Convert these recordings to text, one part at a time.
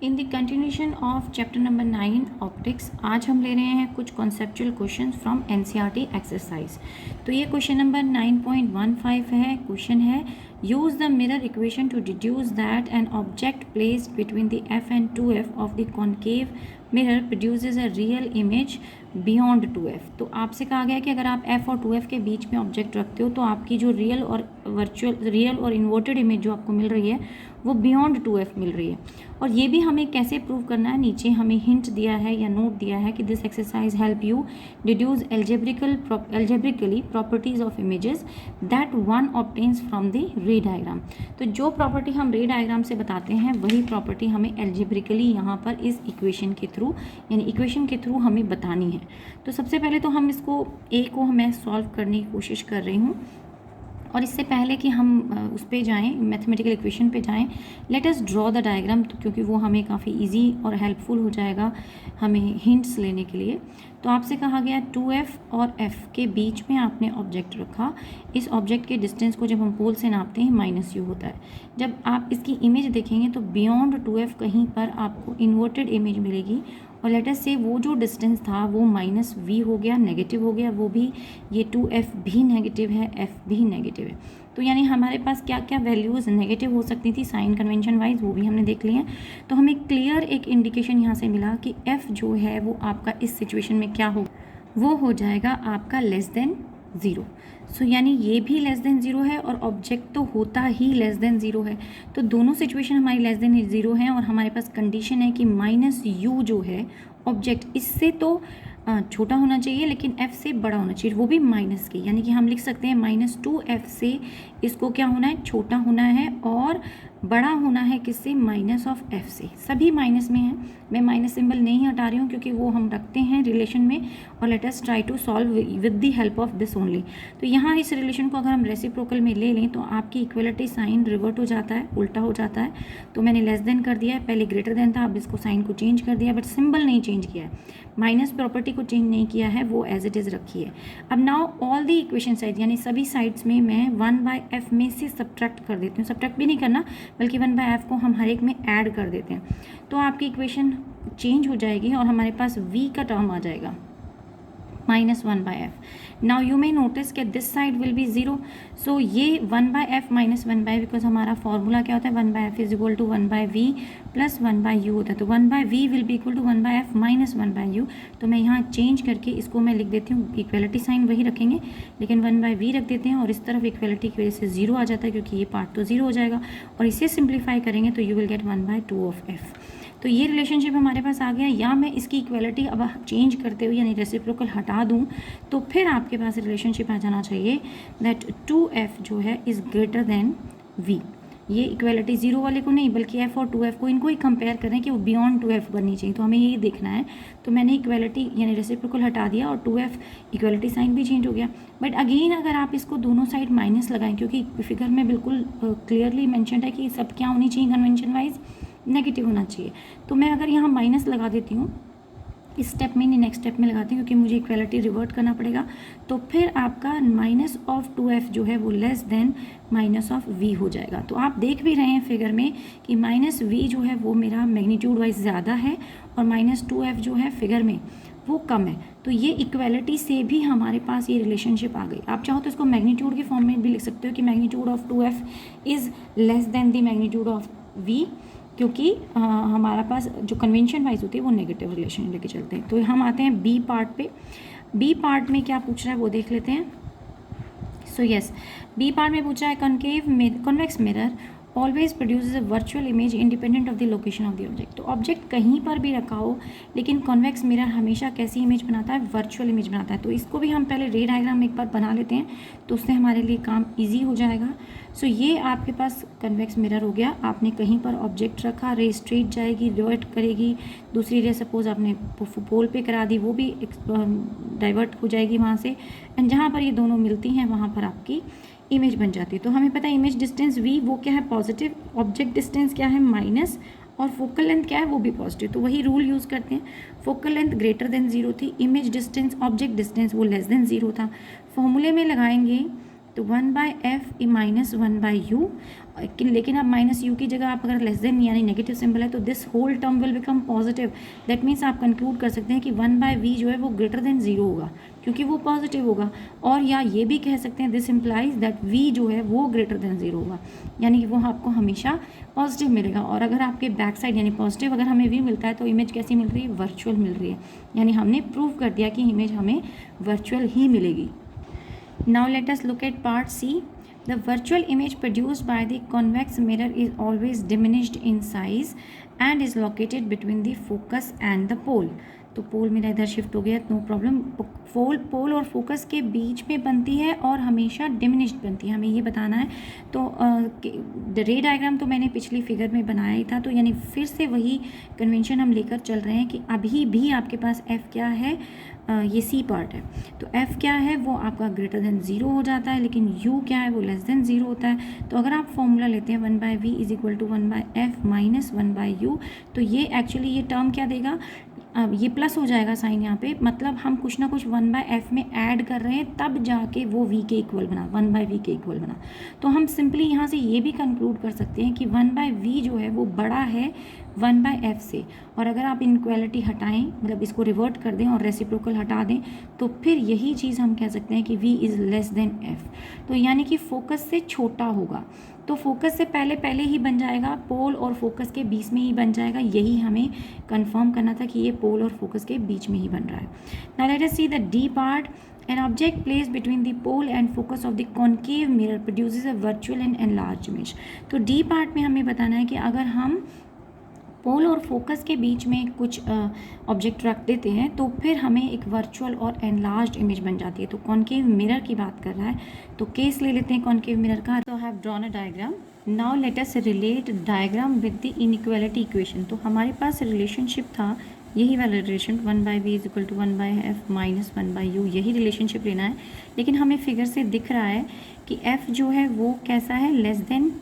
In the continuation of chapter number 9 optics आज हम ले रहे हैं कुछ conceptual question from NCERT exercise. तो ये क्वेश्चन नंबर 9.15 है। क्वेश्चन है use the mirror equation two deduce that an object placed between the F and 2f of the concave mirror produces a real image beyond 2f। तो आपसे कहा गया कि अगर आप f और 2f के बीच में ऑब्जेक्ट रखते हो तो आपकी जो रियल और इन्वर्टेड इमेज जो आपको मिल रही है वो बियॉन्ड 2f मिल रही है। और ये भी हमें कैसे प्रूव करना है, नीचे हमें हिंट दिया है या नोट दिया है कि this exercise help you deduce algebraically properties of images that one obtains from the रे डायग्राम। तो जो प्रॉपर्टी हम रे डायग्राम से बताते हैं वही प्रॉपर्टी हमें एल्जेब्रिकली यहाँ पर इस इक्वेशन के थ्रू यानी इक्वेशन के थ्रू हमें बतानी है। तो सबसे पहले तो हम इसको मैं सॉल्व करने की कोशिश कर रही हूँ। और इससे पहले कि हम उस पे जाएं, मैथमेटिकल इक्वेशन पे जाएं, let us draw the diagram, क्योंकि वो हमें काफ़ी इजी और हेल्पफुल हो जाएगा हमें हिंट्स लेने के लिए। तो आपसे कहा गया 2f और f के बीच में आपने ऑब्जेक्ट रखा। इस ऑब्जेक्ट के डिस्टेंस को जब हम पोल से नापते हैं -u होता है। जब आप इसकी इमेज देखेंगे तो बियॉन्ड 2f कहीं पर आपको इन्वर्टेड इमेज मिलेगी। और लेट अस से वो जो डिस्टेंस था वो -v हो गया, नेगेटिव हो गया, वो भी ये 2f भी नेगेटिव है, f भी नेगेटिव है। तो यानी हमारे पास क्या क्या वैल्यूज़ नेगेटिव हो सकती थी साइन कन्वेंशन वाइज, वो भी हमने देख लिए हैं। तो हमें क्लियर एक इंडिकेशन यहाँ से मिला कि f जो है वो आपका इस सिचुएशन में क्या हो, वो हो जाएगा आपका लेस देन 0। सो यानी ये भी लेस देन 0 है और ऑब्जेक्ट तो होता ही लेस देन 0 है। तो दोनों सिचुएशन हमारी लेस देन 0 हैं और हमारे पास कंडीशन है कि -u जो है ऑब्जेक्ट इससे तो छोटा होना चाहिए लेकिन f से बड़ा होना चाहिए, वो भी माइनस के, यानी कि हम लिख सकते हैं -2f से इसको क्या होना है, छोटा होना है और बड़ा होना है किससे, -f से। सभी माइनस में हैं, मैं माइनस सिंबल नहीं हटा रही हूँ क्योंकि वो हम रखते हैं रिलेशन में। और let us try to solve with the help of this only. तो यहाँ इस रिलेशन को अगर हम रेसिप्रोकल में ले लें तो आपकी इक्वलिटी साइन रिवर्ट हो जाता है, उल्टा हो जाता है। तो मैंने लेस देन कर दिया है, पहले ग्रेटर देन था, अब इसको साइन को चेंज कर दिया, बट सिंबल नहीं चेंज किया है, माइनस प्रॉपर्टी को चेंज नहीं किया है, वो एज इट इज़ रखी है। अब now all the equation side यानी सभी साइड्स में मैं 1/f में से सब्ट्रैक्ट कर देती हूँ। सब्ट्रैक्ट भी नहीं करना बल्कि 1/f को हम हर एक में ऐड कर देते हैं। तो आपकी इक्वेशन चेंज हो जाएगी और हमारे पास v का टर्म आ जाएगा -1/f। Now you may notice कि दिस साइड विल बी 0। सो ये 1/f माइनस 1/, बिकॉज हमारा फॉर्मूला क्या होता है, 1/f is equal to 1/v plus 1/u होता है। तो 1/v will be equal to 1/f minus 1/u। तो मैं यहाँ चेंज करके इसको मैं लिख देती हूँ, इक्वलिटी साइन वही रखेंगे लेकिन 1/v रख देते हैं और इस तरफ इक्वलिटी की वजह से 0 आ जाता है क्योंकि ये पार्ट तो 0 हो जाएगा। और इसे सिंप्लीफाई करेंगे तो you will gate 1/2 of f। तो ये रिलेशनशिप हमारे पास आ गया। या मैं इसकी इक्वलिटी अब चेंज करते हुए यानी रेसिप्रोकल हटा दूं तो फिर आपके पास रिलेशनशिप आ जाना चाहिए दैट 2f जो है इज़ ग्रेटर देन v। ये इक्वलिटी 0 वाले को नहीं बल्कि f और 2f को, इनको ही कंपेयर करें कि वो बियॉन्ड 2f बननी चाहिए। तो हमें यही देखना है। तो मैंने इक्वलिटी यानी रेसिप्रोकल हटा दिया और 2f इक्वलिटी साइन भी चेंज हो गया। बट अगेन अगर आप इसको दोनों साइड माइनस लगाएं, क्योंकि फिगर में बिल्कुल क्लियरली मैंशनड है कि सब क्या होनी चाहिए, कन्वेंशन वाइज नेगेटिव होना चाहिए। तो मैं अगर यहाँ माइनस लगा देती हूँ इस स्टेप में, नहीं नेक्स्ट स्टेप में लगाती हूँ क्योंकि मुझे इक्वलिटी रिवर्ट करना पड़ेगा। तो फिर आपका -2f जो है वो लेस देन -v हो जाएगा। तो आप देख भी रहे हैं फिगर में कि -v जो है वो मेरा मैग्नीट्यूड वाइज ज़्यादा है और -2f जो है फिगर में वो कम है। तो ये इक्वलिटी से भी हमारे पास ये रिलेशनशिप आ गई। आप चाहो तो इसको मैग्नीट्यूड के फॉर्म में भी लिख सकते हो कि magnitude of 2f is less than the magnitude of v, क्योंकि हमारा पास जो कन्वेंशन वाइज होती है वो नेगेटिव रिलेशन लेके चलते हैं। तो हम आते हैं बी पार्ट पे। बी पार्ट में क्या पूछ रहा है वो देख लेते हैं। सो यस, बी पार्ट में पूछा है convex mirror always produces a virtual image independent of the location of the object. तो ऑब्जेक्ट कहीं पर भी रखा हो लेकिन कॉन्वेक्स मिरर हमेशा कैसी इमेज बनाता है, वर्चुअल इमेज बनाता है। तो इसको भी हम पहले रे डायग्राम में एक बार बना लेते हैं तो उससे हमारे लिए काम ईजी हो जाएगा। सो ये आपके पास कन्वेक्स मिरर हो गया। आपने कहीं पर ऑब्जेक्ट रखा, रे स्ट्रेट जाएगी, रिवर्ट करेगी, दूसरी रे सपोज आपने पोल पे करा दी, वो भी डाइवर्ट हो जाएगी वहाँ से, एंड जहाँ पर ये दोनों मिलती हैं वहाँ पर आपकी इमेज बन जाती है। तो हमें पता है इमेज डिस्टेंस v वो क्या है, पॉजिटिव, ऑब्जेक्ट डिस्टेंस क्या है, माइनस, और फोकल लेंथ क्या है वो भी पॉजिटिव। तो वही रूल यूज़ करते हैं। फोकल लेंथ ग्रेटर देन 0 थी, इमेज डिस्टेंस ऑब्जेक्ट डिस्टेंस वो लेस देन 0 था। फॉर्मूले में लगाएंगे तो 1/f माइनस 1/u, लेकिन अब माइनस u की जगह आप अगर लेस देन यानी नेगेटिव सिंबल है तो this whole term will become positive. That means आप कंक्लूड कर सकते हैं कि 1/v जो है वो ग्रेटर देन 0 होगा क्योंकि वो पॉजिटिव होगा। और या ये भी कह सकते हैं दिस इम्प्लाइज दैट v जो है वो ग्रेटर देन 0 होगा, यानी कि वो आपको हमेशा पॉजिटिव मिलेगा। और अगर आपके बैक साइड यानी पॉजिटिव अगर हमें v मिलता है तो इमेज कैसी मिल रही है, वर्चुअल मिल रही है, यानी हमने प्रूव कर दिया कि इमेज हमें वर्चुअल ही मिलेगी। Now let us look at part C. The virtual image produced by the convex mirror is always diminished in size and is located between the focus and the pole. तो पोल मेरा इधर shift हो गया, no problem. पोल और focus के बीच में बनती है और हमेशा डिमिनिश्ड बनती है, हमें ये बताना है। तो रे डायग्राम तो मैंने पिछली फिगर में बनाया ही था, तो यानी फिर से वही कन्वेंशन हम लेकर चल रहे हैं कि अभी भी आपके पास एफ़ क्या है, ये सी पार्ट है, तो एफ़ क्या है वो आपका ग्रेटर देन 0 हो जाता है, लेकिन यू क्या है वो लेस देन 0 होता है। तो अगर आप फॉर्मूला लेते हैं 1/v is equal to 1/f minus 1/u, तो ये एक्चुअली ये टर्म क्या देगा, अब ये प्लस हो जाएगा साइन यहाँ पे, मतलब हम कुछ ना कुछ 1/f में ऐड कर रहे हैं तब जाके वो v के इक्वल बना, 1/v के इक्वल बना। तो हम सिंपली यहाँ से ये भी कंक्लूड कर सकते हैं कि 1/v जो है वो बड़ा है 1/f से। और अगर आप इनक्वालिटी हटाएं, मतलब इसको रिवर्ट कर दें और रेसिप्रोकल हटा दें, तो फिर यही चीज़ हम कह सकते हैं कि v is less then f। तो यानी कि फोकस से छोटा होगा, तो फोकस से पहले ही बन जाएगा, पोल और फोकस के बीच में ही बन जाएगा। यही हमें कंफर्म करना था कि ये पोल और फोकस के बीच में ही बन रहा है। Now let us see the D part. An object placed between the pole and focus of the concave mirror produces a virtual and enlarged image। तो डी पार्ट में हमें बताना है कि अगर हम पोल और फोकस के बीच में कुछ ऑब्जेक्ट रख देते हैं तो फिर हमें एक वर्चुअल और एनलार्ज्ड इमेज बन जाती है। तो कॉन्केव मिरर की बात कर रहा है, तो केस ले लेते हैं कॉन्केव मिरर का। तो I have drawn a diagram. Now let us relate diagram with the inequality equation. तो हमारे पास रिलेशनशिप था यही वाला relation 1/v is equal to 1/f minus 1/u, यही रिलेशनशिप लेना है। लेकिन हमें फिगर से दिख रहा है कि f जो है वो कैसा है, लेस देन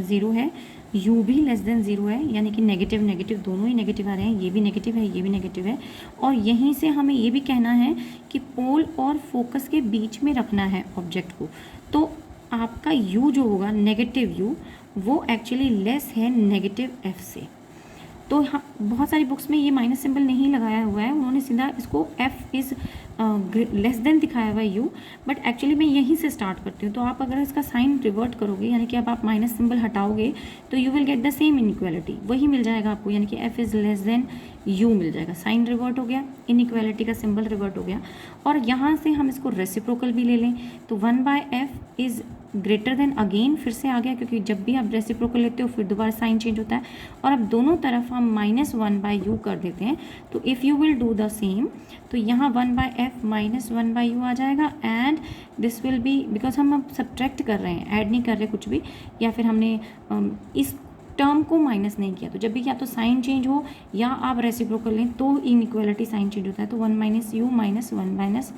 0 है, u भी लेस देन 0 है, यानी कि नेगेटिव नेगेटिव दोनों ही नेगेटिव आ रहे हैं, ये भी नेगेटिव है ये भी नेगेटिव है। और यहीं से हमें ये भी कहना है कि पोल और फोकस के बीच में रखना है ऑब्जेक्ट को। तो आपका u जो होगा नेगेटिव u वो एक्चुअली लेस है नेगेटिव f से। तो हाँ, बहुत सारी बुक्स में ये माइनस सिंबल नहीं लगाया हुआ है, उन्होंने सीधा इसको f इज़ लेस देन दिखाया हुआ है u, बट एक्चुअली मैं यहीं से स्टार्ट करती हूँ। तो आप अगर इसका साइन रिवर्ट करोगे, यानी कि अब आप माइनस सिंबल हटाओगे तो you will get the same inequality, वही मिल जाएगा आपको, यानी कि f is less than u मिल जाएगा। साइन रिवर्ट हो गया, इनइक्वालिटी का सिंबल रिवर्ट हो गया। और यहाँ से हम इसको रेसिप्रोकल भी ले लें तो 1/f is greater than, again फिर से आ गया क्योंकि जब भी आप रेसिप्रोकल लेते हो फिर दोबारा साइन चेंज होता है। और अब दोनों तरफ हम माइनस 1/u कर देते हैं। तो if you will do the same, तो यहाँ 1/f माइनस 1/u आ जाएगा and this will be, because हम अब सब्ट्रैक्ट कर रहे हैं, ऐड नहीं कर रहे कुछ भी, या फिर हमने इस टर्म को माइनस नहीं किया। तो जब भी या तो साइन चेंज हो या आप रेसिप्रोकल लें तो इनइक्वालिटी साइन चेंज होता है। तो 1 minus you minus 1 minus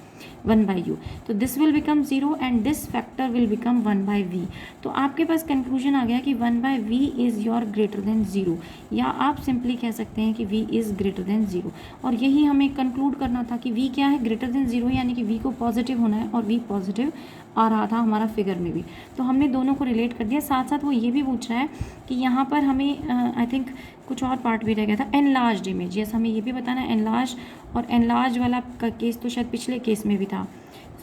1/u, तो this will become 0 and this factor will become 1/v। तो आपके पास कंक्लूजन आ गया कि 1/v is your greater than 0, या आप सिंपली कह सकते हैं कि v इज़ ग्रेटर देन 0। और यही हमें कंक्लूड करना था कि v क्या है, ग्रेटर देन 0, यानी कि v को पॉजिटिव होना है, और v पॉजिटिव आ रहा था हमारा फिगर में भी। तो हमने दोनों को रिलेट कर दिया। साथ साथ वो ये भी पूछ रहा है कि यहाँ पर हमें आई थिंक कुछ और पार्ट भी रह गया था, एनलार्ज्ड इमेज। यस, हमें ये भी बताना है एनलार्ज, और एनलार्ज वाला का केस तो शायद पिछले केस में भी था।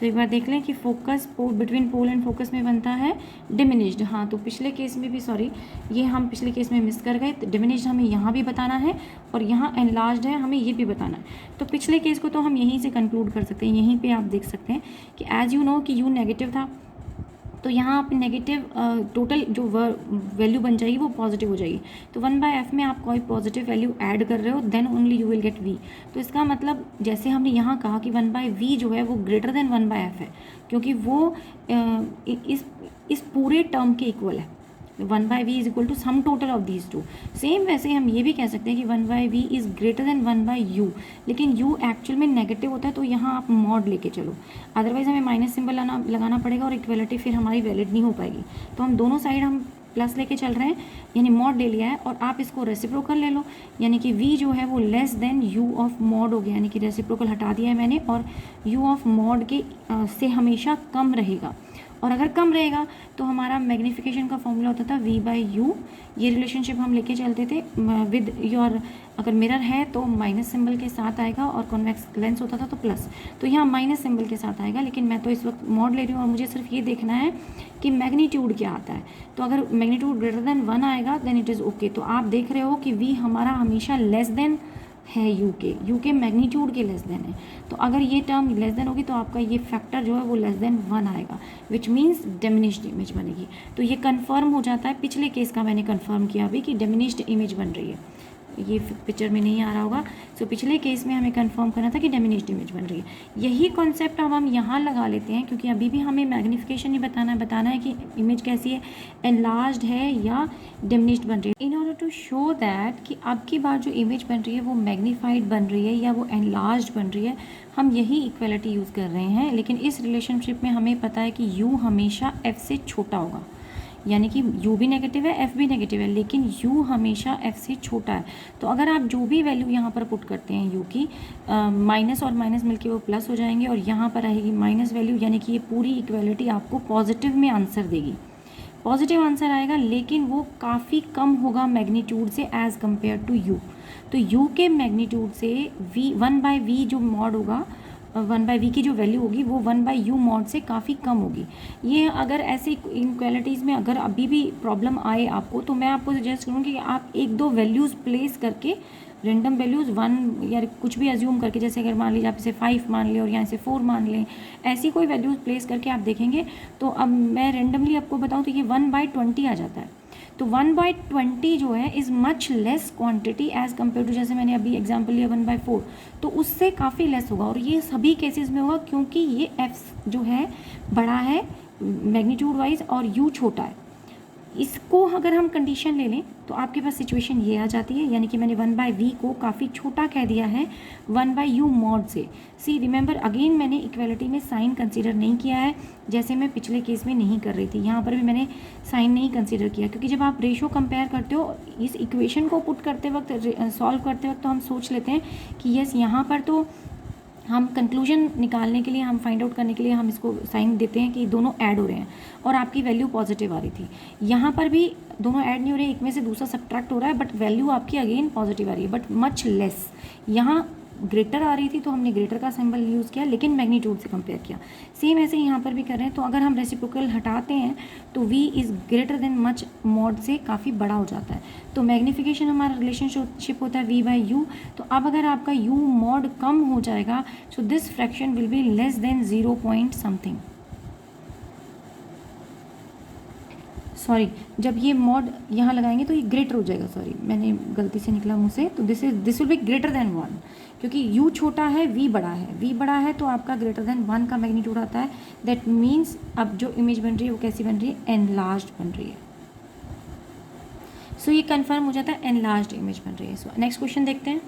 तो एक बार देख लें कि focus between pole and focus में बनता है डिमिनिश्ड। हाँ, तो पिछले केस में भी, सॉरी ये हम पिछले केस में मिस कर गए। तो डिमिनिश्ड हमें यहाँ भी बताना है और यहाँ एनलार्ज्ड है हमें ये भी बताना है। तो पिछले केस को तो हम यहीं से कंक्लूड कर सकते हैं। यहीं पे आप देख सकते हैं कि एज यू नो कि u नेगेटिव था, तो यहाँ आप नेगेटिव टोटल जो वैल्यू बन जाएगी वो पॉजिटिव हो जाएगी। तो 1/f में आप कोई पॉजिटिव वैल्यू ऐड कर रहे हो then only you will get v। तो इसका मतलब जैसे हमने यहाँ कहा कि 1/v जो है वो ग्रेटर देन 1/f है, क्योंकि वो इस पूरे टर्म के इक्वल है। 1/v is equal to sum total of these two. Same वैसे हम ये भी कह सकते हैं कि 1/v is greater than 1/u, लेकिन u एक्चुअल में नेगेटिव होता है, तो यहाँ आप मॉड लेके चलो, अदरवाइज़ हमें माइनस सिंबल लगाना पड़ेगा और इक्वलिटी फिर हमारी वैलिड नहीं हो पाएगी। तो हम दोनों साइड हम प्लस लेके चल रहे हैं, यानी मॉड ले लिया है, और आप इसको रेसिप्रोकल ले लो, यानी कि v जो है वो less than u of mod हो गया, यानी कि रेसिप्रोकल हटा दिया है मैंने, और u ऑफ मॉड के से हमेशा कम रहेगा। और अगर कम रहेगा तो हमारा मैग्नीफिकेशन का फॉर्मूला होता था V/U। ये रिलेशनशिप हम लेके चलते थे विद योर, अगर मिरर है तो माइनस सिंबल के साथ आएगा और कॉन्वेक्स लेंस होता था तो प्लस, तो यहाँ माइनस सिंबल के साथ आएगा। लेकिन मैं तो इस वक्त मॉड ले रही हूँ और मुझे सिर्फ ये देखना है कि मैग्नीट्यूड क्या आता है। तो अगर मैग्नीट्यूड ग्रेटर देन 1 आएगा देन इट इज़ ओके। तो आप देख रहे हो कि V हमारा हमेशा लेस देन है यू के मैग्नीट्यूड के लेस देन है। तो अगर ये टर्म लेस देन होगी तो आपका ये फैक्टर जो है वो लेस देन 1 आएगा, विच मीन्स डिमिनिश्ड इमेज बनेगी। तो ये कंफर्म हो जाता है, पिछले केस का मैंने कंफर्म किया अभी कि डिमिनिश्ड इमेज बन रही है। ये पिक्चर में नहीं आ रहा होगा। सो पिछले केस में हमें कंफर्म करना था कि डिमिनिश्ड इमेज बन रही है। यही कॉन्सेप्ट अब हम यहाँ लगा लेते हैं, क्योंकि अभी भी हमें मैग्नीफिकेशन नहीं बताना है कि इमेज कैसी है, एनलार्ज्ड है या डिमिनिश्ड बन रही है। In order to show that कि अब की बार जो इमेज बन रही है वो मैग्नीफाइड बन रही है या वो एनलार्ज्ड बन रही है, हम यही इक्वलिटी यूज़ कर रहे हैं। लेकिन इस रिलेशनशिप में हमें पता है कि u हमेशा f से छोटा होगा, यानी कि u भी नेगेटिव है f भी नेगेटिव है, लेकिन u हमेशा f से छोटा है। तो अगर आप जो भी वैल्यू यहाँ पर पुट करते हैं u की, माइनस और माइनस मिलके वो प्लस हो जाएंगे और यहाँ पर आएगी माइनस वैल्यू, यानी कि ये पूरी इक्वलिटी आपको पॉजिटिव में आंसर देगी, पॉजिटिव आंसर आएगा, लेकिन वो काफ़ी कम होगा मैग्नीट्यूड से एज़ कम्पेयर टू u। तो u के मैग्नीट्यूड से v 1/v जो मॉड होगा, 1/v की जो वैल्यू होगी वो 1/u मॉड से काफ़ी कम होगी। ये अगर ऐसे इनक्वालिटीज़ में अगर अभी भी प्रॉब्लम आए आपको, तो मैं आपको सजेस्ट करूँगी कि आप एक दो वैल्यूज़ प्लेस करके, रेंडम वैल्यूज़ 1 या कुछ भी अज्यूम करके, जैसे अगर मान लीजिए आप इसे 5 मान लें और यहाँ से 4 मान लें, ऐसी कोई वैल्यूज़ प्लेस करके आप देखेंगे। तो अब मैं रेंडमली आपको बताऊँ तो ये 1/20 आ जाता है। तो 1/20 जो है is much less quantity as compare to, जैसे मैंने अभी एग्जांपल लिया 1/4, तो उससे काफ़ी लेस होगा। और ये सभी केसेस में होगा क्योंकि ये f जो है बड़ा है मैग्नीट्यूड वाइज और u छोटा है। इसको अगर हम कंडीशन ले लें तो आपके पास सिचुएशन ये आ जाती है, यानी कि मैंने 1/v को काफ़ी छोटा कह दिया है 1/u मॉड से। सी रिमेंबर अगेन मैंने इक्वलिटी में साइन कंसीडर नहीं किया है, जैसे मैं पिछले केस में नहीं कर रही थी। यहाँ पर भी मैंने साइन नहीं कंसीडर किया, क्योंकि जब आप रेशो कंपेयर करते हो इस इक्वेशन को पुट करते वक्त, सॉल्व करते वक्त, तो हम सोच लेते हैं कि यस यहाँ पर तो हम कंक्लूजन निकालने के लिए, हम फाइंड आउट करने के लिए हम इसको साइन देते हैं कि दोनों ऐड हो रहे हैं और आपकी वैल्यू पॉजिटिव आ रही थी। यहाँ पर भी दोनों ऐड नहीं हो रहे, एक में से दूसरा सब्ट्रैक्ट हो रहा है, बट वैल्यू आपकी अगेन पॉजिटिव आ रही है, बट मच लेस। यहाँ ग्रेटर आ रही थी तो हमने ग्रेटर का सिंबल यूज़ किया, लेकिन मैग्नीट्यूड से कंपेयर किया। सेम ऐसे यहाँ पर भी कर रहे हैं। तो अगर हम रेसिप्रोकल हटाते हैं तो v is greater than much mod से काफ़ी बड़ा हो जाता है। तो मैग्नीफिकेशन हमारा रिलेशनशिप होता है v/u। तो अब अगर आपका u मॉड कम हो जाएगा, so this fraction will be less than 0 point something. Sorry, जब ये मॉड यहाँ लगाएंगे तो ये ग्रेटर हो जाएगा, सॉरी मैंने गलती से निकला मुँह से। तो this will be greater than 1, क्योंकि u छोटा है v बड़ा है, v बड़ा है तो आपका ग्रेटर देन 1 का मैग्नीट्यूड आता है। दैट मीन्स अब जो इमेज बन रही है वो कैसी बन रही है, एनलार्ज्ड बन रही है। सो ये कन्फर्म हो जाता है एनलार्ज्ड इमेज बन रही है। सो नेक्स्ट क्वेश्चन देखते हैं।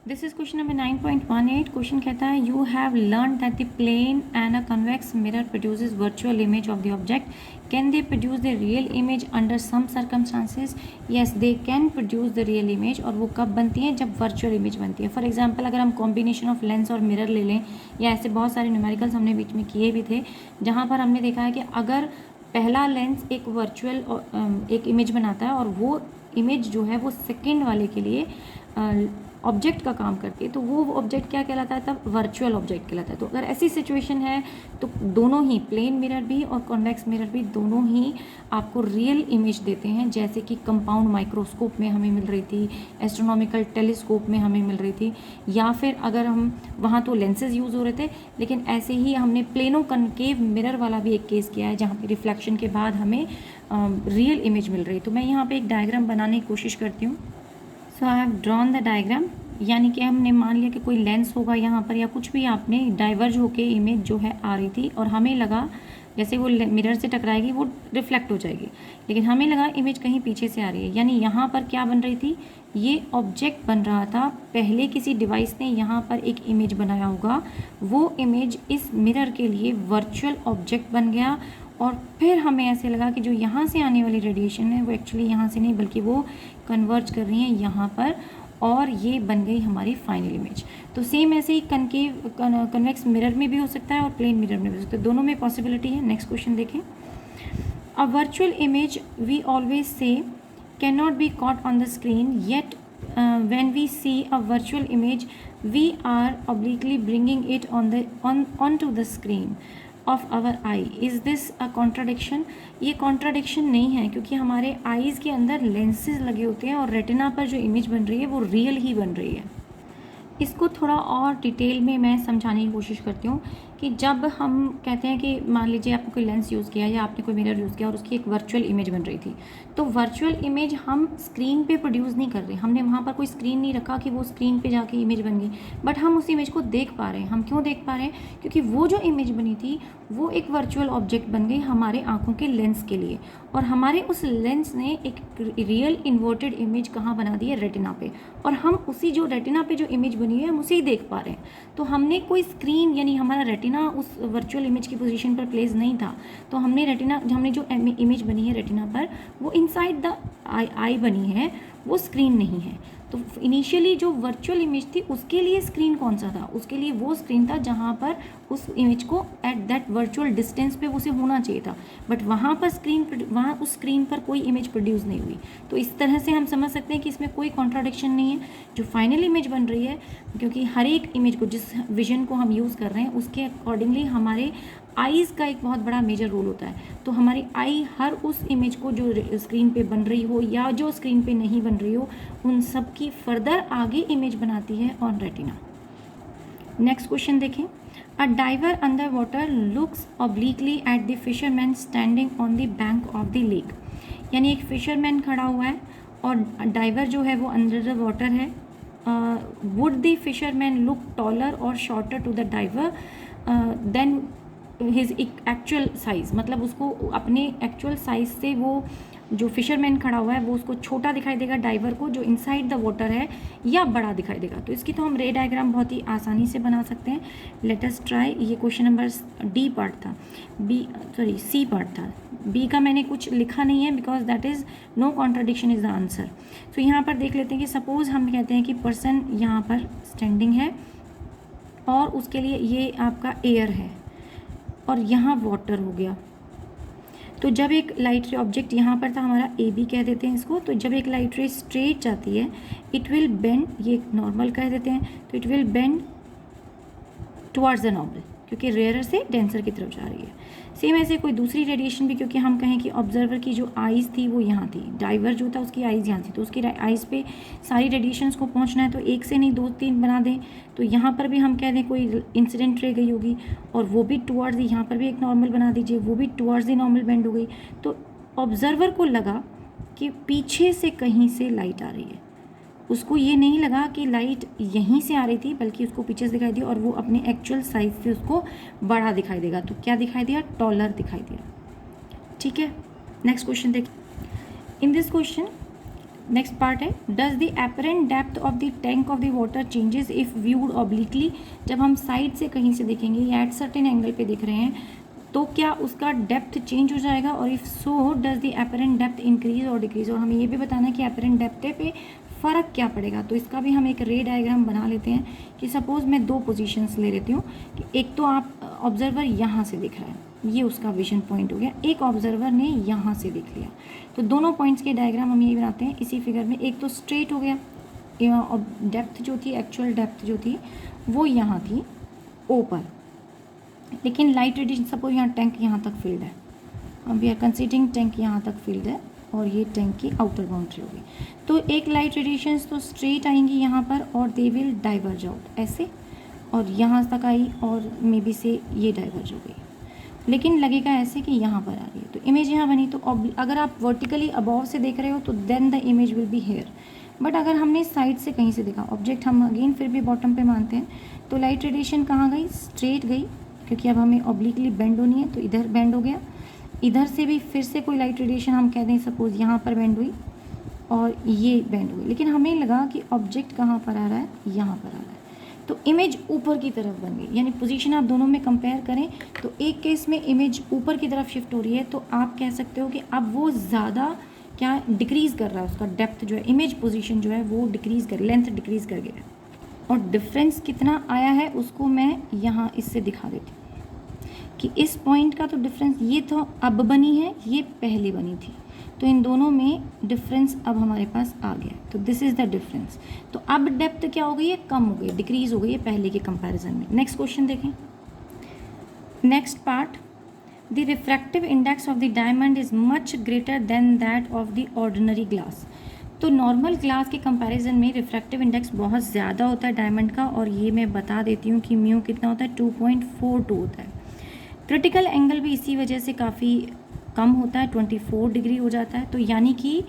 This is question number 9.18। Question कहता है you have learn that the plane and a convex mirror produces virtual image of the object. Can they produce the real image under some circumstances? Yes, they can produce the real image. और वो कब बनती है, जब virtual image बनती है। For example अगर हम कॉम्बिनेशन ऑफ लेंस और मिरर ले लें, या ऐसे बहुत सारे न्यूमेरिकल्स हमने बीच में किए भी थे, जहाँ पर हमने देखा है कि अगर पहला लेंस एक वर्चुअल एक इमेज बनाता है और वो इमेज जो है वो सेकेंड वाले के लिए ऑब्जेक्ट का काम करती है, तो वो ऑब्जेक्ट क्या कहलाता है, तब वर्चुअल ऑब्जेक्ट कहलाता है। तो अगर ऐसी सिचुएशन है तो दोनों ही प्लेन मिरर भी और कॉन्वेक्स मिरर भी दोनों ही आपको रियल इमेज देते हैं, जैसे कि कंपाउंड माइक्रोस्कोप में हमें मिल रही थी, एस्ट्रोनॉमिकल टेलीस्कोप में हमें मिल रही थी, या फिर अगर हम वहाँ तो लेंसेज यूज़ हो रहे थे, लेकिन ऐसे ही हमने प्लेनो कनकेव मिरर वाला भी एक केस किया है जहाँ पे रिफ्लेक्शन के बाद हमें रियल इमेज मिल रही है। तो मैं यहाँ पर एक डायग्राम बनाने की कोशिश करती हूँ। So I have drawn the diagram, यानी कि हमने मान लिया कि कोई लेंस होगा यहाँ पर या कुछ भी, आपने डाइवर्ज होके इमेज जो है आ रही थी और हमें लगा जैसे वो मिरर से टकराएगी वो रिफ्लेक्ट हो जाएगी, लेकिन हमें लगा इमेज कहीं पीछे से आ रही है। यानी यहाँ पर क्या बन रही थी, ये ऑब्जेक्ट बन रहा था, पहले किसी डिवाइस ने यहाँ पर एक इमेज बनाया होगा, वो इमेज इस मिरर के लिए वर्चुअल ऑब्जेक्ट बन गया। और फिर हमें ऐसे लगा कि जो यहाँ से आने वाली रेडिएशन है वो एक्चुअली यहाँ से नहीं बल्कि वो कन्वर्ज कर रही है यहाँ पर, और ये बन गई हमारी फाइनल इमेज। तो सेम ऐसे ही कनकेव कन्वेक्स मिरर में भी हो सकता है और प्लेन मिरर में भी हो सकता है, दोनों में पॉसिबिलिटी है। नेक्स्ट क्वेश्चन देखें। A virtual image we always say can not be caught on the screen, yet when we see a virtual image we are obliquely bringing it onto the screen of our eye. Is this a contradiction? ये contradiction नहीं है, क्योंकि हमारे eyes के अंदर lenses लगे होते हैं और रेटिना पर जो इमेज बन रही है वो रियल ही बन रही है। इसको थोड़ा और डिटेल में मैं समझाने की कोशिश करती हूँ कि जब हम कहते हैं कि मान लीजिए आपने कोई लेंस यूज़ किया या आपने कोई मिरर यूज़ किया और उसकी एक वर्चुअल इमेज बन रही थी, तो वर्चुअल इमेज हम स्क्रीन पे प्रोड्यूस नहीं कर रहे, हमने वहाँ पर कोई स्क्रीन नहीं रखा कि वो स्क्रीन पे जाके इमेज बन गई, बट हम उस इमेज को देख पा रहे हैं। हम क्यों देख पा रहे हैं? क्योंकि वो जो इमेज बनी थी वो एक वर्चुअल ऑब्जेक्ट बन गई हमारे आँखों के लेंस के लिए, और हमारे उस लेंस ने एक रियल इन्वर्टेड इमेज कहाँ बना दी है? रेटिना पे, और हम उसी जो रेटिना पे जो इमेज बनी है हम उसे ही देख पा रहे हैं। तो हमने कोई स्क्रीन यानी हमारा रेटिना उस वर्चुअल इमेज की पोजीशन पर प्लेस नहीं था, तो हमने जो इमेज बनी है रेटिना पर वो इनसाइड द आई बनी है, वो स्क्रीन नहीं है। तो इनिशियली जो वर्चुअल इमेज थी उसके लिए स्क्रीन कौन सा था? उसके लिए वो स्क्रीन था जहाँ पर उस इमेज को एट दैट वर्चुअल डिस्टेंस पे उसे होना चाहिए था, बट वहाँ उस स्क्रीन पर कोई इमेज प्रोड्यूस नहीं हुई। तो इस तरह से हम समझ सकते हैं कि इसमें कोई कॉन्ट्राडिक्शन नहीं है। जो फाइनल इमेज बन रही है, क्योंकि हर एक इमेज को, जिस विजन को हम यूज़ कर रहे हैं उसके अकॉर्डिंगली हमारे आईज़ का एक बहुत बड़ा मेजर रोल होता है। तो हमारी आई हर उस इमेज को जो स्क्रीन पे बन रही हो या जो स्क्रीन पे नहीं बन रही हो, उन सब की फर्दर आगे इमेज बनाती है ऑन रेटिना। नेक्स्ट क्वेश्चन देखें। A diver under water looks obliquely at the fisherman standing on the bank of the lake. यानी एक फिशरमैन खड़ा हुआ है और डाइवर जो है वो अंडर द वाटर है। Would the fisherman look taller और shorter to the diver then his actual size? मतलब उसको अपने एक्चुअल साइज़ से वो जो फिशरमैन खड़ा हुआ है वो उसको छोटा दिखाई देगा डाइवर को जो इनसाइड द वाटर है, या बड़ा दिखाई देगा? तो इसकी तो हम रे डायग्राम बहुत ही आसानी से बना सकते हैं। Late us try. ये क्वेश्चन नंबर डी पार्ट था, सी पार्ट था। बी का मैंने कुछ लिखा नहीं है because that is no contradiction is the answer. तो यहाँ पर देख लेते हैं कि सपोज़ हम कहते हैं कि पर्सन यहाँ पर स्टैंडिंग है और उसके लिए ये आपका एयर है और यहाँ वाटर हो गया। तो जब एक लाइट रे ऑब्जेक्ट यहाँ पर था, हमारा ए बी कह देते हैं इसको, तो जब एक लाइट रे स्ट्रेट जाती है इट विल बेंड, ये नॉर्मल कह देते हैं, तो it will bend towards the normal, क्योंकि रेयरर से डेंसर की तरफ जा रही है। सेम ऐसे कोई दूसरी रेडिएशन भी, क्योंकि हम कहें कि ऑब्जर्वर की जो आइज़ थी वो यहाँ थी, डाइवर जो था उसकी आइज़ यहाँ थी, तो उसकी आइज़ पे सारी रेडिएशंस को पहुँचना है, तो एक से नहीं 2-3 बना दें। तो यहाँ पर भी हम कह दें कोई इंसिडेंट रे गई होगी और वो भी टुवर्ड्स, यहाँ पर भी एक नॉर्मल बना दीजिए, वो भी टुवर्ड्स द नॉर्मल बेंड हो गई। तो ऑब्जर्वर को लगा कि पीछे से कहीं से लाइट आ रही है, उसको ये नहीं लगा कि लाइट यहीं से आ रही थी, बल्कि उसको पीछे से दिखाई दिया और वो अपने एक्चुअल साइज से उसको बड़ा दिखाई देगा। तो क्या दिखाई दिया? टॉलर दिखाई दिया। ठीक है, नेक्स्ट क्वेश्चन देखिए। In this question next part है, does the apparent depth of the tank of the water changes if viewed obliquely? जब हम साइड से कहीं से देखेंगे या एट सर्टेन एंगल पे देख रहे हैं तो क्या उसका डेप्थ चेंज हो जाएगा, और if so does the apparent depth increase और डिक्रीज? और हमें ये भी बताना है कि एपरेंट डेप्थ पे फ़र्क क्या पड़ेगा। तो इसका भी हम एक रे डायग्राम बना लेते हैं कि सपोज़ मैं 2 पोजीशंस ले लेती हूँ कि एक तो आप ऑब्जर्वर यहाँ से दिख रहा है, ये उसका विजन पॉइंट हो गया, एक ऑब्जर्वर ने यहाँ से देख लिया। तो दोनों पॉइंट्स के डायग्राम हम यही बनाते हैं इसी फिगर में। एक तो स्ट्रेट हो गया, डेप्थ जो थी, एक्चुअल डेप्थ जो थी वो यहाँ थी ओ पर, लेकिन लाइट रेडिएशन सपोज यहाँ टैंक यहाँ तक फील्ड है, हम वी आर कंसीडरिंग टैंक यहाँ तक फील्ड है और ये टैंक की आउटर बाउंड्री होगी। तो एक लाइट रेडिएशंस तो स्ट्रेट आएंगी यहाँ पर और दे विल डाइवर्ज आउट ऐसे, और यहाँ तक आई और मे बी से ये डाइवर्ज हो गई, लेकिन लगेगा ऐसे कि यहाँ पर आ रही है। तो इमेज यहाँ बनी। तो अगर आप वर्टिकली अबव से देख रहे हो तो then the image will be here, but अगर हमने साइड से कहीं से देखा, ऑब्जेक्ट हम अगेन फिर भी बॉटम पे मानते हैं, तो लाइट रेडिएशन कहाँ गई? स्ट्रेट गई, क्योंकि अब हमें ऑब्लिकली बेंड होनी है, तो इधर बेंड हो गया। इधर से भी फिर से कोई लाइट रेडिएशन हम कह दें सपोज यहाँ पर बेंड हुई और ये बेंड हुई, लेकिन हमें लगा कि ऑब्जेक्ट कहाँ पर आ रहा है? यहाँ पर आ रहा है, तो इमेज ऊपर की तरफ बन गई। यानी पोजीशन आप दोनों में कंपेयर करें तो एक केस में इमेज ऊपर की तरफ शिफ्ट हो रही है, तो आप कह सकते हो कि अब वो ज़्यादा क्या डिक्रीज़ कर रहा है, उसका डेप्थ जो है, इमेज पोजीशन जो है वो डिक्रीज़ कर, लेंथ डिक्रीज़ कर गया है। और डिफरेंस कितना आया है उसको मैं यहाँ इससे दिखा देती हूँ कि इस पॉइंट का तो डिफरेंस, ये तो अब बनी है, ये पहले बनी थी, तो इन दोनों में डिफरेंस अब हमारे पास आ गया, तो दिस इज़ द डिफरेंस। तो अब डेप्थ क्या हो गई है, कम हो गई, डिक्रीज़ हो गई है पहले के कंपैरिजन में। नेक्स्ट क्वेश्चन देखें। Next part, the refractive index of the diamond is much greater than that of the ordinary glass. तो नॉर्मल ग्लास के कंपैरिजन में रिफ्रैक्टिव इंडेक्स बहुत ज़्यादा होता है डायमंड का, और ये मैं बता देती हूँ कि म्यू कितना होता है, 2.42 होता है। क्रिटिकल एंगल भी इसी वजह से काफ़ी कम होता है, 24 डिग्री हो जाता है। तो यानी कि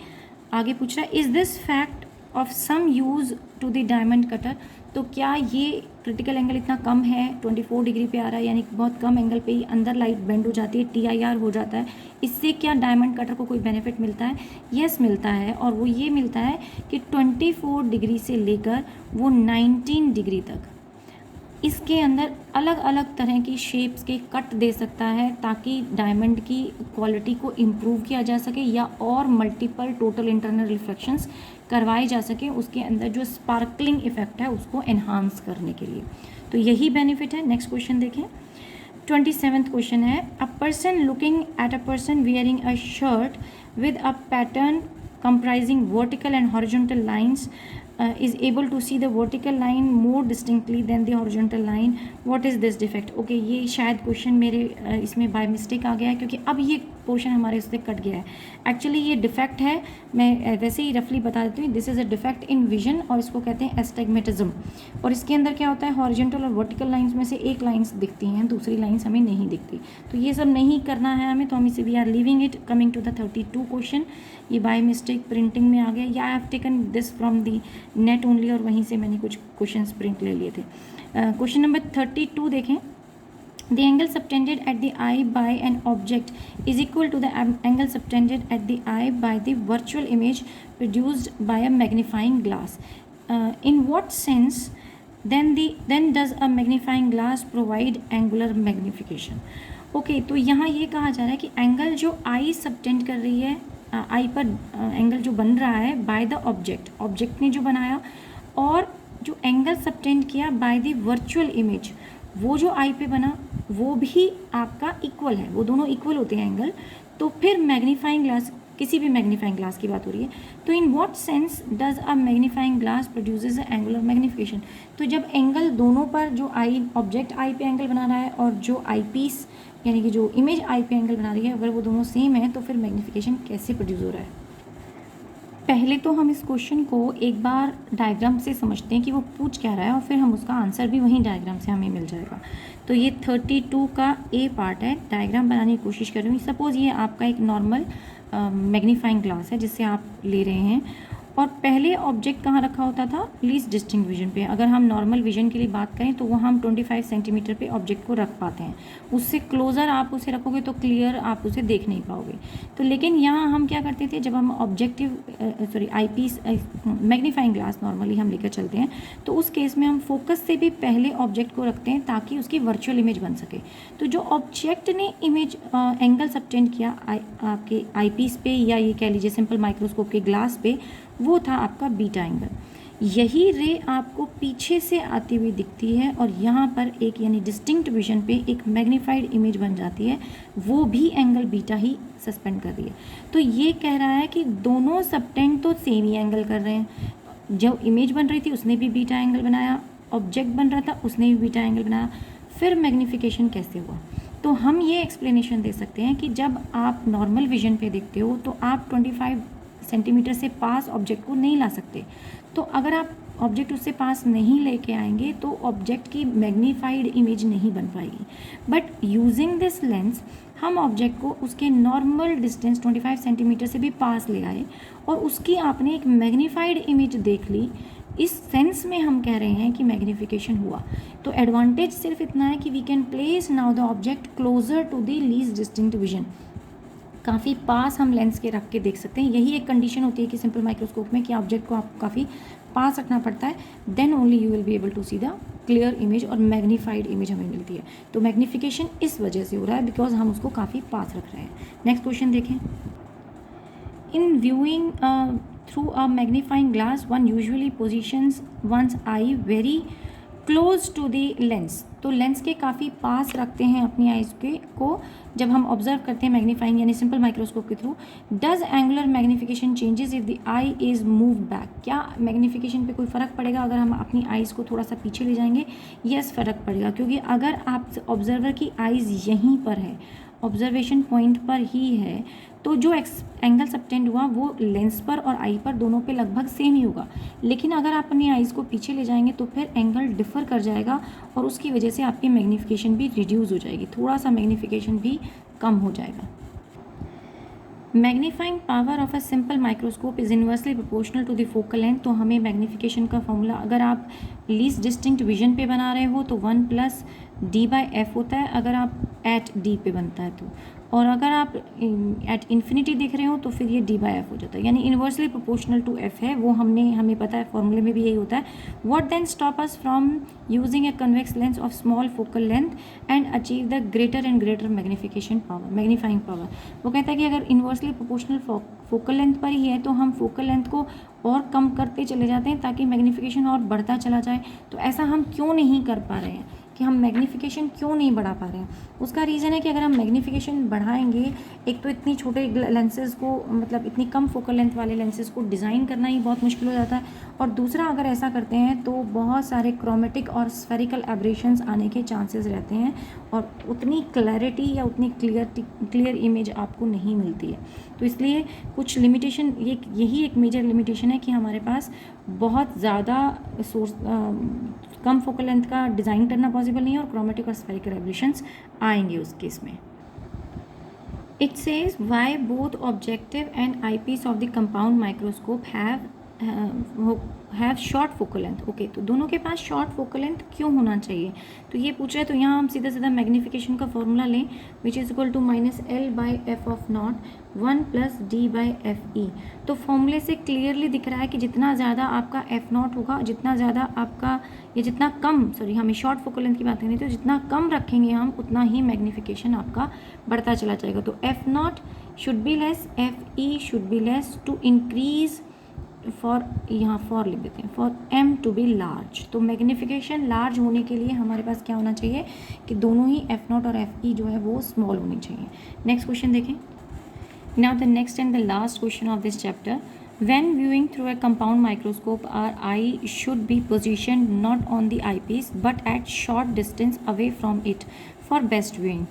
आगे पूछ रहा है, is this fact of some use to the diamond cutter. तो क्या ये क्रिटिकल एंगल इतना कम है, 24 डिग्री पे आ रहा है, यानी कि बहुत कम एंगल पे ही अंदर लाइट बेंड हो जाती है, TIR हो जाता है, इससे क्या डायमंड कटर को कोई बेनिफिट मिलता है? यस मिलता है, और वो ये मिलता है कि 24 डिग्री से लेकर वो 19 डिग्री तक इसके अंदर अलग अलग तरह की शेप्स के कट दे सकता है, ताकि डायमंड की क्वालिटी को इम्प्रूव किया जा सके या और मल्टीपल टोटल इंटरनल रिफ्लेक्शंस करवाए जा सके, उसके अंदर जो स्पार्कलिंग इफेक्ट है उसको एनहांस करने के लिए। तो यही बेनिफिट है। नेक्स्ट क्वेश्चन देखें। 27th क्वेश्चन है, a person looking at a person wearing a shirt with a pattern comprising vertical and horizontal lines is able to see the vertical line more distinctly than the horizontal line. What is this defect? Okay, ये शायद question मेरे इसमें by mistake आ गया है, क्योंकि अब ये portion हमारे उससे कट गया है। एक्चुअली ये डिफेक्ट है, मैं वैसे ही रफली बता देती हूँ। This is a defect in vision, और इसको कहते हैं एस्टिग्मेटिज्म। और इसके अंदर क्या होता है, हॉरिजॉन्टल और वर्टिकल लाइंस में से एक लाइंस दिखती हैं, दूसरी लाइंस हमें नहीं दिखती। तो ये सब नहीं करना है हमें, तो हम इसे we are leaving it. Coming to the 32 question, ये बाय मिस्टेक प्रिंटिंग में आ गया, या I have taken this from the net only, और वहीं से मैंने कुछ क्वेश्चन प्रिंट ले लिए थे। क्वेश्चन नंबर 32 देखें। The angle subtended at the eye by an object is equal to the angle subtended at the eye by the virtual image produced by a magnifying glass. In what sense then does a magnifying glass provide angular magnification? Okay, तो यहाँ ये कहा जा रहा है कि angle जो आई subtend कर रही है, आई पर एंगल जो बन रहा है बाय द ऑब्जेक्ट ने जो बनाया, और जो एंगल सबटेंड किया बाय द वर्चुअल इमेज, वो जो आई पे बना वो भी आपका इक्वल है, वो दोनों इक्वल होते हैं एंगल। तो फिर मैग्नीफाइंग ग्लास, किसी भी मैग्नीफाइंग ग्लास की बात हो रही है, तो in what sense does a magnifying glass produces angular magnification. तो जब एंगल दोनों पर, जो आई ऑब्जेक्ट आई पे एंगल बना रहा है और जो आई पीस यानी कि जो इमेज आई पे एंगल बना रही है, अगर वो दोनों सेम है तो फिर मैग्निफिकेशन कैसे प्रोड्यूस हो रहा है। पहले तो हम इस क्वेश्चन को एक बार डायग्राम से समझते हैं कि वो पूछ क्या रहा है, और फिर हम उसका आंसर भी वहीं डायग्राम से हमें मिल जाएगा। तो ये 32 का ए पार्ट है, डायग्राम बनाने की कोशिश कर रही हूँ। सपोज़ ये आपका एक नॉर्मल मैग्नीफाइंग ग्लास है जिससे आप ले रहे हैं, और पहले ऑब्जेक्ट कहाँ रखा होता था, लीस्ट डिस्टिंक्ट विजन पे। अगर हम नॉर्मल विजन के लिए बात करें तो वहाँ हम 25 सेंटीमीटर पे ऑब्जेक्ट को रख पाते हैं, उससे क्लोज़र आप उसे रखोगे तो क्लियर आप उसे देख नहीं पाओगे। तो लेकिन यहाँ हम क्या करते थे, जब हम आईपीस मैग्नीफाइंग ग्लास नॉर्मली हम लेकर चलते हैं, तो उस केस में हम फोकस से भी पहले ऑब्जेक्ट को रखते हैं ताकि उसकी वर्चुअल इमेज बन सके। तो जो ऑब्जेक्ट ने इमेज एंगल सबटेंड किया आपके आईपीस पे, या ये कह लीजिए सिंपल माइक्रोस्कोप के ग्लास पे, वो था आपका बीटा एंगल। यही रे आपको पीछे से आती हुई दिखती है, और यहाँ पर एक यानी डिस्टिंक्ट विजन पे एक मैग्नीफाइड इमेज बन जाती है, वो भी एंगल बीटा ही सस्पेंड कर रही है। तो ये कह रहा है कि दोनों सबटेंड तो सेम ही एंगल कर रहे हैं। जो इमेज बन रही थी उसने भी बीटा एंगल बनाया, ऑब्जेक्ट बन रहा था उसने भी बीटा एंगल बनाया, फिर मैग्नीफिकेशन कैसे हुआ। तो हम ये एक्सप्लेनेशन दे सकते हैं कि जब आप नॉर्मल विजन पे देखते हो तो आप 25 सेंटीमीटर से पास ऑब्जेक्ट को नहीं ला सकते। तो अगर आप ऑब्जेक्ट उससे पास नहीं लेके आएंगे तो ऑब्जेक्ट की मैग्नीफाइड इमेज नहीं बन पाएगी। बट यूजिंग दिस लेंस हम ऑब्जेक्ट को उसके नॉर्मल डिस्टेंस 25 सेंटीमीटर से भी पास ले आए, और उसकी आपने एक मैग्नीफाइड इमेज देख ली। इस सेंस में हम कह रहे हैं कि मैग्नीफिकेशन हुआ। तो एडवांटेज सिर्फ इतना है कि we can place now the object closer to the least distinct vision, काफ़ी पास हम लेंस के रख के देख सकते हैं। यही एक कंडीशन होती है कि सिंपल माइक्रोस्कोप में कि ऑब्जेक्ट को आपको काफ़ी पास रखना पड़ता है, then only you will be able to see the clear image और मैग्नीफाइड इमेज हमें मिलती है। तो मैग्नीफिकेशन इस वजह से हो रहा है बिकॉज हम उसको काफ़ी पास रख रहे हैं। नेक्स्ट क्वेश्चन देखें। In viewing through a magnifying glass, one usually positions one's eye very close to the lens, तो लेंस के काफ़ी पास रखते हैं अपनी आइज़ के को जब हम ऑब्जर्व करते हैं मैग्नीफाइंग यानी सिंपल माइक्रोस्कोप के through. Does angular magnification changes if the I is move back, क्या मैग्निफिकेशन पे कोई फ़र्क पड़ेगा अगर हम अपनी आइज़ को थोड़ा सा पीछे ले जाएंगे? यस, फ़र्क पड़ेगा, क्योंकि अगर आप ऑब्जर्वर की आइज़ यहीं पर है, ऑब्जर्वेशन पॉइंट पर ही है, तो जो एंगल सबटेंड हुआ वो लेंस पर और आई पर दोनों पे लगभग सेम ही होगा. लेकिन अगर आप अपनी आइज़ को पीछे ले जाएंगे तो फिर एंगल डिफ़र कर जाएगा और उसकी वजह से आपकी मैग्नीफिकेशन भी रिड्यूस हो जाएगी, थोड़ा सा मैग्नीफिकेशन भी कम हो जाएगा. Magnifying power of a simple microscope is inversely proportional to the focal length. तो हमें मैग्नीफिकेशन का फॉर्मूला, अगर आप लीस्ट डिस्टिंक्ट विजन पे बना रहे हो तो 1+d/f होता है अगर आप एट डी पे बनता है तो, और अगर आप एट इन्फिनिटी देख रहे हो तो फिर ये d/f हो जाता है, यानी इन्वर्सली प्रोपोर्शनल टू f है, वो हमें पता है, फॉर्मूले में भी यही होता है. What then stop us from using a convex lens of small focal length and achieve the greater and greater magnifying power. वो कहता है कि अगर इन्वर्सली प्रोपोर्शनल फोकल लेंथ पर ही है तो हम फोकल लेंथ को और कम करते चले जाते हैं ताकि मैग्नीफिकेशन और बढ़ता चला जाए. तो ऐसा हम क्यों नहीं कर पा रहे हैं, कि हम मैग्नीफिकेशन क्यों नहीं बढ़ा पा रहे हैं? उसका रीज़न है कि अगर हम मैग्नीफिकेशन बढ़ाएंगे, एक तो इतनी छोटे लेंसेज को, मतलब इतनी कम फोकल लेंथ वाले लेंसेज को डिज़ाइन करना ही बहुत मुश्किल हो जाता है, और दूसरा अगर ऐसा करते हैं तो बहुत सारे क्रोमेटिक और स्फेरिकल एब्रेशंस आने के चांसेस रहते हैं और उतनी क्लैरिटी या उतनी क्लियर इमेज आपको नहीं मिलती है. तो इसलिए कुछ लिमिटेशन, यही एक मेजर लिमिटेशन है कि हमारे पास बहुत ज़्यादा कम फोकल लेंथ का डिज़ाइन करना पॉसिबल नहीं है और क्रोमेटिक और स्फेरिकल एब्रेशंस आएंगे उस केस में. It says why both objective and eyepiece of the compound microscope have short focal length. Okay, तो दोनों के पास शॉर्ट फोकल लेंथ क्यों होना चाहिए, तो ये पूछ रहे हैं. तो यहाँ हम सीधा मैग्नीफिकेशन का फॉर्मूला लें, which is equal to -L/f of naught 1+d/fe. तो फॉर्मूले से क्लियरली दिख रहा है कि जितना ज़्यादा आपका f0 होगा, जितना ज़्यादा आपका, ये जितना कम, हमें शॉर्ट फोकल लेंथ की बात करें तो जितना कम रखेंगे हम उतना ही मैग्नीफिकेशन आपका बढ़ता चला जाएगा. तो f0 should be less, fe should be less to increase for, यहाँ फॉर लिख देते हैं, for m to be large. तो मैग्नीफिकेशन लार्ज होने के लिए हमारे पास क्या होना चाहिए कि दोनों ही f0 और fe जो है वो स्मॉल होनी चाहिए. नेक्स्ट क्वेश्चन देखें. Now the next and the last question of this chapter. When viewing through a compound microscope, our eye should be positioned not on the eyepiece but at short distance away from it for best viewing.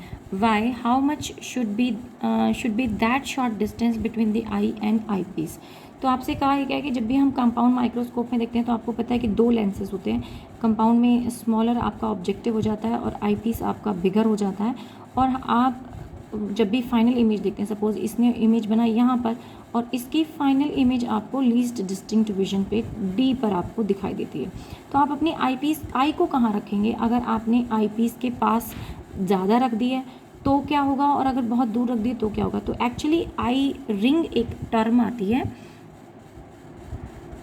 Why? How much should be that short distance between the eye and eyepiece? तो आपसे कहा गया है कि जब भी हम compound microscope में देखते हैं तो आपको पता है कि दो लेंसेज होते हैं. कंपाउंड में स्मॉलर आपका ऑब्जेक्टिव हो जाता है और आईपीस आपका बिगर हो जाता है. और आप जब भी फाइनल इमेज देखते हैं, सपोज इसने इमेज बनाई यहाँ पर और इसकी फाइनल इमेज आपको लीस्ट डिस्टिंक्ट विजन पे डी पर आपको दिखाई देती है, तो आप अपनी आई को कहाँ रखेंगे? अगर आपने आईपीस के पास ज़्यादा रख दी है तो क्या होगा, और अगर बहुत दूर रख दी तो क्या होगा? तो एक्चुअली आई रिंग एक टर्म आती है,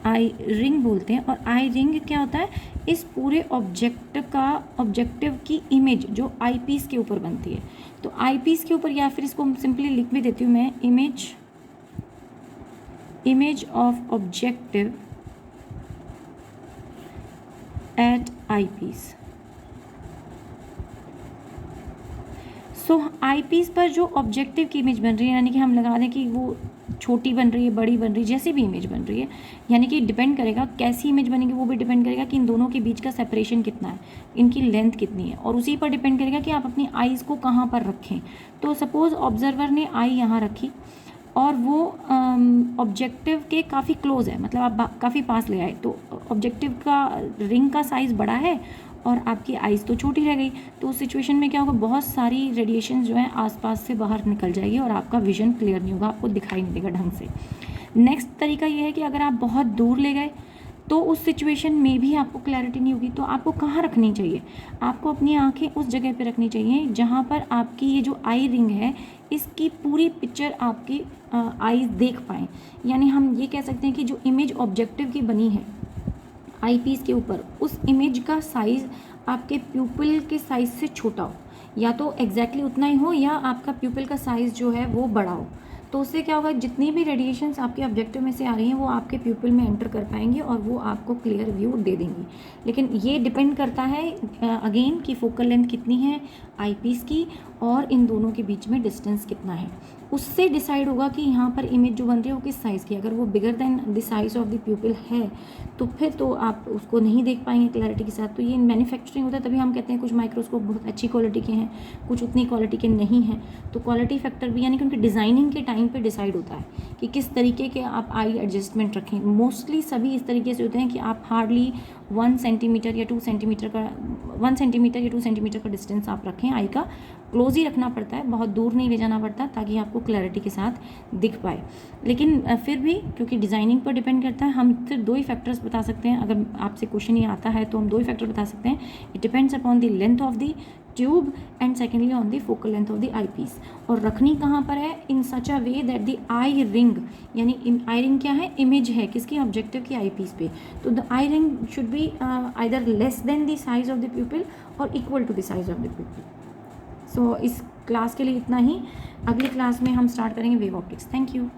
आई रिंग बोलते हैं. और आई रिंग क्या होता है? इस पूरे ऑब्जेक्टिव की इमेज जो आई पीस के ऊपर बनती है. तो आई पीस के ऊपर, या फिर इसको सिंपली लिख भी देती हूँ मैं, image of objective at eyepiece. So eyepiece पर जो ऑब्जेक्टिव की इमेज बन रही है, यानी कि हम लगा दें कि वो छोटी बन रही है, बड़ी बन रही है, जैसी भी इमेज बन रही है, यानी कि डिपेंड करेगा कैसी इमेज बनेगी, वो भी डिपेंड करेगा कि इन दोनों के बीच का सेपरेशन कितना है, इनकी लेंथ कितनी है, और उसी पर डिपेंड करेगा कि आप अपनी आईज़ को कहाँ पर रखें. तो सपोज़ ऑब्जर्वर ने आई यहाँ रखी और वो ऑब्जेक्टिव के काफ़ी क्लोज है, मतलब आप काफ़ी पास ले आए, तो ऑब्जेक्टिव का रिंग का साइज़ बड़ा है और आपकी आइज़ तो छोटी रह गई. तो उस सिचुएशन में क्या होगा, बहुत सारी रेडिएशन जो है आसपास से बाहर निकल जाएगी और आपका विजन क्लियर नहीं होगा, आपको दिखाई नहीं देगा ढंग से. नेक्स्ट तरीका ये है कि अगर आप बहुत दूर ले गए तो उस सिचुएशन में भी आपको क्लैरिटी नहीं होगी. तो आपको कहाँ रखनी चाहिए? आपको अपनी आंखें उस जगह पे रखनी चाहिए जहाँ पर आपकी ये जो आई रिंग है इसकी पूरी पिक्चर आपकी आईज देख पाएँ. यानी हम ये कह सकते हैं कि जो इमेज ऑब्जेक्टिव की बनी है आई पीस के ऊपर, उस इमेज का साइज़ आपके प्यूपिल के साइज़ से छोटा हो, या तो एग्जैक्टली उतना ही हो या आपका प्यूपिल का साइज़ जो है वो बड़ा हो. तो उससे क्या होगा, जितनी भी रेडिएशंस आपके ऑब्जेक्टिव में से आ रही हैं वो आपके प्यूपिल में एंटर कर पाएंगी और वो आपको क्लियर व्यू दे देंगी। लेकिन ये डिपेंड करता है अगेन कि फोकल लेंथ कितनी है आईपीस की और इन दोनों के बीच में डिस्टेंस कितना है, उससे डिसाइड होगा कि यहाँ पर इमेज जो बन रही है वो किस साइज़ की। अगर वो bigger than the size of the प्यूपिल है तो फिर तो आप उसको नहीं देख पाएंगे क्लैरिटी के साथ। तो ये मैन्युफैक्चरिंग होता है, तभी हम कहते हैं कुछ माइक्रोस्कोप बहुत अच्छी क्वालिटी के हैं, कुछ उतनी क्वालिटी के नहीं हैं। तो क्वालिटी फैक्टर भी यानी कि उनकी डिज़ाइनिंग के टाइम पे डिसाइड होता है कि किस तरीके के आप आई एडजस्टमेंट रखें। मोस्टली सभी इस तरीके से होते हैं कि आप हार्डली 1 सेंटीमीटर या 2 सेंटीमीटर का 1 सेंटीमीटर या 2 सेंटीमीटर का डिस्टेंस आप रखें। आई का क्लोज ही रखना पड़ता है, बहुत दूर नहीं ले जाना पड़ता ताकि आपको क्लैरिटी के साथ दिख पाए। लेकिन फिर भी क्योंकि डिज़ाइनिंग पर डिपेंड करता है, हम सिर्फ 2 ही फैक्टर्स बता सकते हैं। अगर आपसे क्वेश्चन ये आता है तो हम 2 ही फैक्टर बता सकते हैं। It depends upon the length of the tube and secondly on the focal length of the eyepiece. और रखनी कहाँ पर है, in such a way that the eye ring, यानी आई रिंग क्या है, इमेज है किसकी, ऑब्जेक्टिव की आई पीस पे। तो the eye ring should be either less than the size of the pupil और equal to the size of the pupil. So इस क्लास के लिए इतना ही। अगली क्लास में हम स्टार्ट करेंगे वेव ऑप्टिक्स। Thank you.